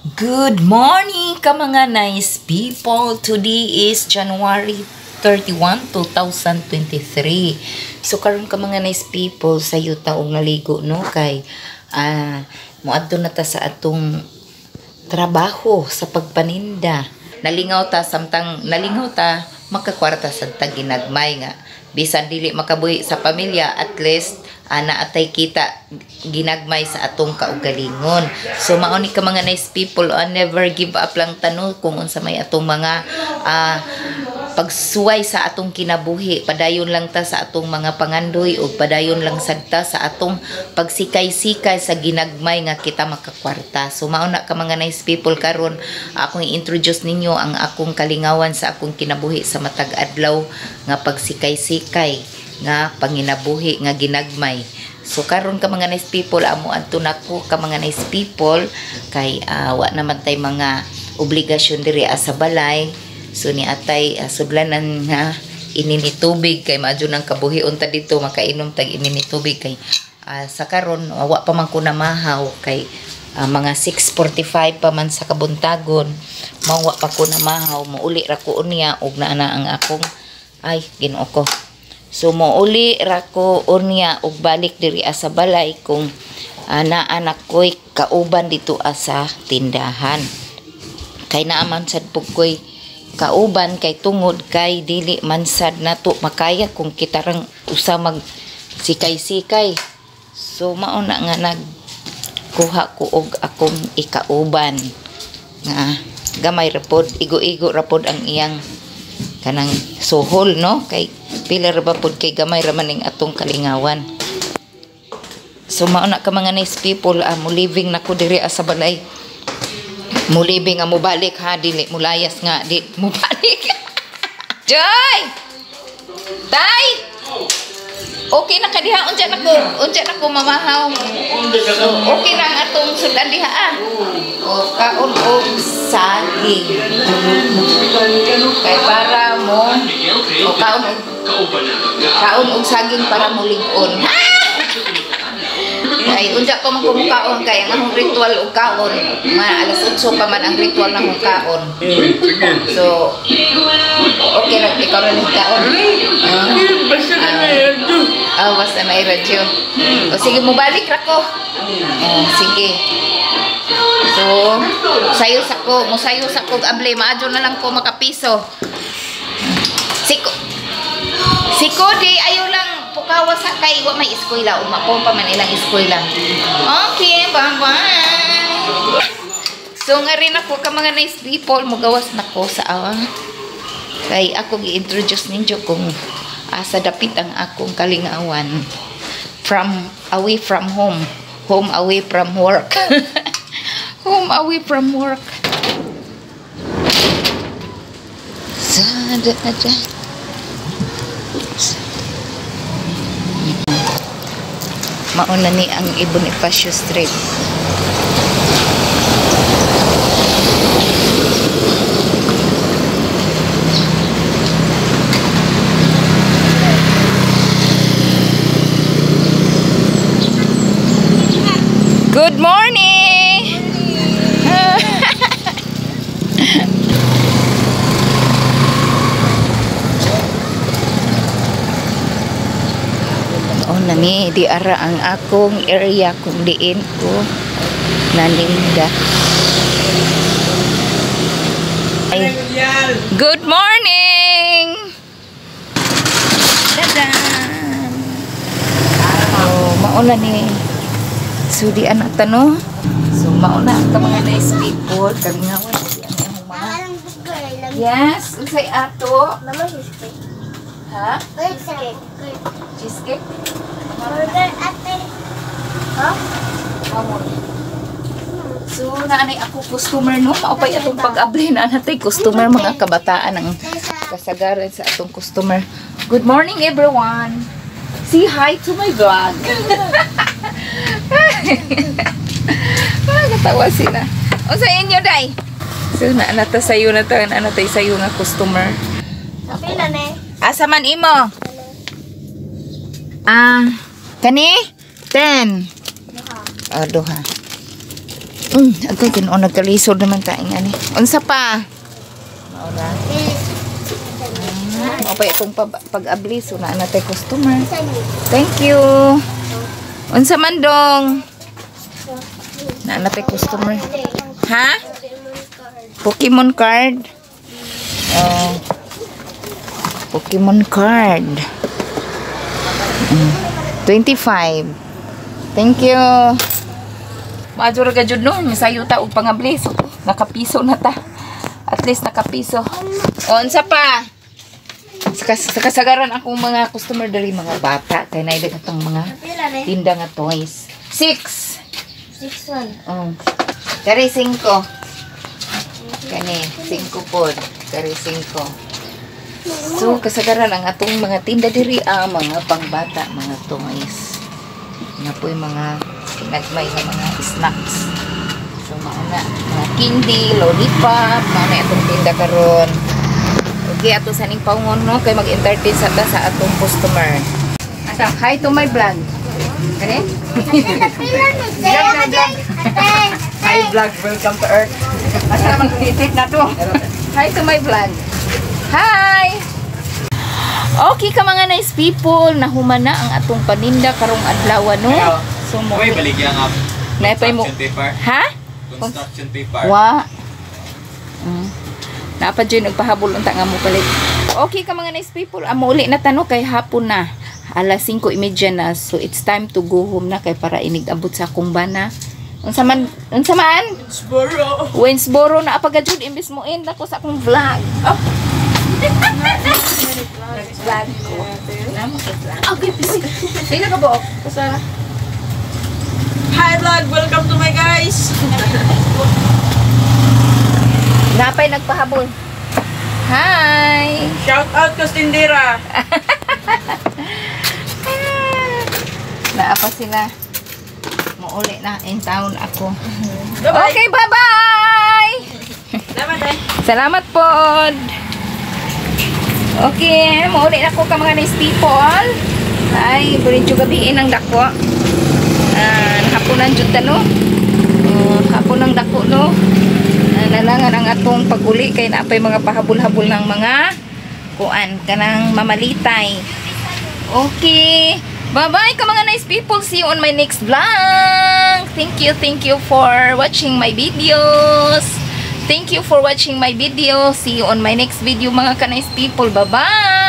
Good morning ka mga nice people. Today is January 31, 2023. So karon ka mga nice people sa yuta og naligo no kay moadto na ta sa atong trabaho sa pagpaninda. Nalingaw ta makakwarta sa tag ginagmay nga bisan dili makabuhi sa pamilya, at least ana atay kita ginagmay sa atong kaugalingon. So mauni ka mga nice people, never give up lang tano kung unsa may atong mga pagsuway sa atong kinabuhi. Padayon lang ta sa atong mga pangandoy o padayon lang sagta sa atong pagsikay-sikay sa ginagmay nga kita makakwarta. So mauna ka mga nice people, karon akong i-introduce ninyo ang akong kalingawan sa akong kinabuhi sa matag adlaw nga pagsikay-sikay nga panginabuhi nga ginagmay. So karon ka mga nice people, amo adto nako ka mga nice people kay wa naman tay mga obligasyon diri sa balay. So ni atay sudlanan nga inini tubig kay maadyo nang kabuhion ta dito makainom tag inini tubig kay sa karon wa pa man ko na mahaw kay mga 6:45 pa man sa kabuntagon, mawa pa ko na mahaw. Muuli ra ko unya og naa ang akong Ginoo ko. So mouli ra ko unya og balik diri sa balay kung naanak ko'y kauban dito sa tindahan. Kay naaman sad pug ko'y kauban kay tungod kay dili man sad nato makaya kung kita rang usa mag sikay-sikay. So mao na nga nagkuha ko og akong ikauban nga gamay ra pod, igo-igo ra pod ang iyang kanang suhol no, kay pila ra ba pod kay gamay ra man ning atong kalingawan. So mao na ka mga nice people, mo living nako diri sa balay. Mo living nga mo balik ha, dili mo layas nga di mo balik. Joy! Day! Okay na kadiha, unsa nako mamahaw. So, okay na ang atong sudan diha o kaon og saging. Kay para mo o kaon og saging para mo lig-on. Ay unsa pa man kumukaon kay ang among ritual og kaon, alas 8 pa man ang ritual ng kaon. So okay ra ikaw ra kaon. Basta may radyo. O sige, mubalik ra ko. Sige. So sayo sa ko able maadyo na lang ko makapiso. Siko di ayo lang pukawa sa kay wa may eskwela o mapompa man ilang eskwela. Okay, bye-bye. So nga rin ako ka mga nice people, mugawas na ko sa kay ako gi-introduce ninyo kung sa dapit ang akong kalingawan. Away from home away from work. Home away from work. Sada. Mauna ni ang Bonifacio Street. Good morning! Nani di ara ang akong area kung diin ko naninda. Good morning! Dadan! Mauna ni sudi anak tano. So mauna ka mga nice people, kalingawan di ang mga. Yes, unsay ato? Ha? Cheesecake? Burger ate. Ha? So naanay ako customer no, maupay atong pag-abli na natay customer, mga kabataan ang kasagaran sa atong customer. Good morning everyone. Say hi to my vlog. Natawa sila. O sa inyo day. So naanata sayo na to, naanatay sayo nga customer. Pila ne? Asa man imo? Kani? 10. Duha. Ako kinuon nagkalisod naman taing ani. Unsa pa? Maura. Okay, itong pag-abli so na natay customer. Thank you. Unsa man dong? Na natay customer. Ha? Pokemon card. Oh. Pokemon card. 25. Thank you. Maadura ka jud no, misayo ta og pangabli. So, nakapiso na ta. At least nakapiso. O, unsa pa? Sa kasagaran akong mga customer dali mga bata kay naay dagatang mga tinda nga toys. 6. 6 Oh. Kari 5. Kani 5 pod. Kari 5. So, kasagaran ang atong mga tinda diri mga pangbata, mga toys. Na po yung mga nagmay na mga snacks. So, mga candy, lollipop, mga atong tinda karon. Okay, ato sa ning paungon no kay mag-entertain sa ta sa atong customer. Asa, hi to my vlog. Kani? Hi vlog, welcome to Earth. Asa mag-edit na to. Hi to my vlog. Hi! Okay ka mga nice people, nahumana ang atong paninda karong adlaw no. So mo. Uy, baligyan nga. Naipay mo. Paper. Ha? Construction paper. Wa. Napa dyan nagpahabol unta nga mo palit. Okay ka mga nice people, amo uli na tano kay hapon na. Alas 5:30 na. So it's time to go home na kay para inigabot sa akong bana. Unsa man? Sboro. Wensboro na apagajud imbes mo end ako sa akong vlog. Oh. Vlog ko. Okay, busy. Sino ka ba? Kasara. Hi vlog, welcome to my guys. Napay nagpahabol. Hi. Shout out Costindera. Naapa sila. Muuli na in town ako. Bye-bye. Okay, bye-bye. Salamat po. Okay, muuli na ko ka mga nice people. Ay, burin yung gabiin ang dako. Hapunan jud ta no. Hapon ang dako no. Nalangan ang atong pag-uli kay naapay mga pahabol-habol ng mga kuan kanang mamalitay. Okay. Bye-bye ka mga nice people. See you on my next vlog. Thank you for watching my videos. Thank you for watching my video. See you on my next video mga ka nice people. Bye-bye.